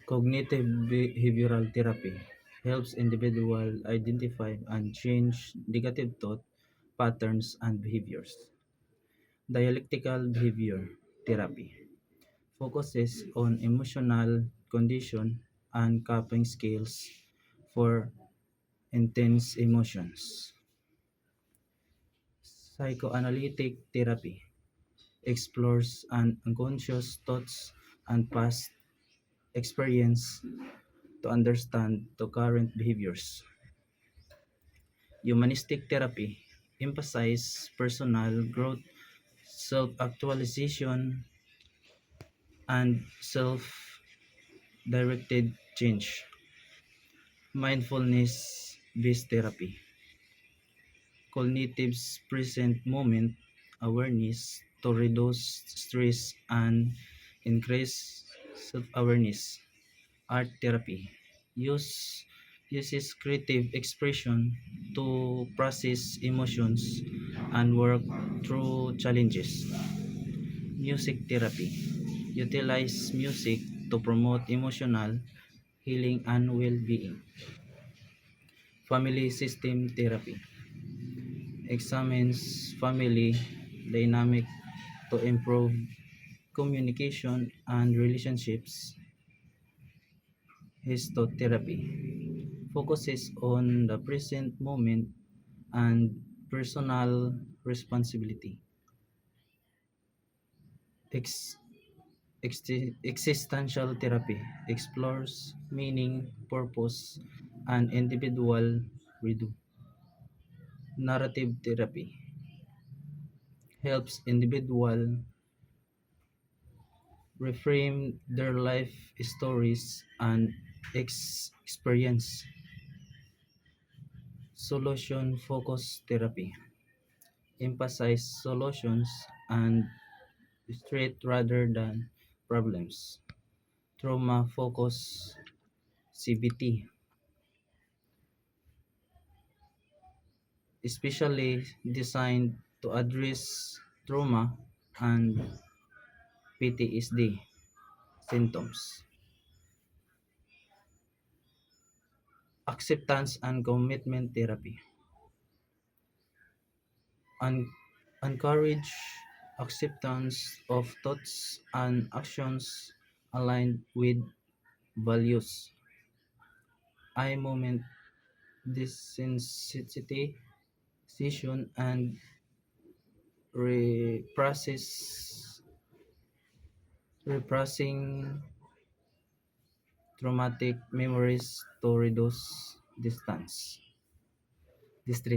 Cognitive behavioral therapy helps individuals identify and change negative thought patterns and behaviors. Dialectical behavior therapy focuses on emotional condition and coping skills for intense emotions. Psychoanalytic therapy explores unconscious thoughts and past experience to understand the current behaviors. Humanistic therapy emphasizes personal growth, self-actualization, and self-directed change. Mindfulness-based therapy cognitives present moment awareness to reduce stress and increase self-awareness. Art therapy use uses creative expression to process emotions and work through challenges. Music therapy utilize music to promote emotional healing and well-being. Family system therapy examines family dynamic to improve communication and relationships. Histotherapy focuses on the present moment and personal responsibility. Ex- Existential therapy explores meaning, purpose, and individual redo. Narrative therapy helps individual reframe their life stories and experience. Solution focused therapy emphasize solutions and straight rather than problems. Trauma focused CBT especially designed to address trauma and PTSD symptoms. Acceptance and commitment therapy Un- encourage acceptance of thoughts and actions aligned with values. I moment desensitization and reprocess repressing traumatic memories to reduce distance. Distress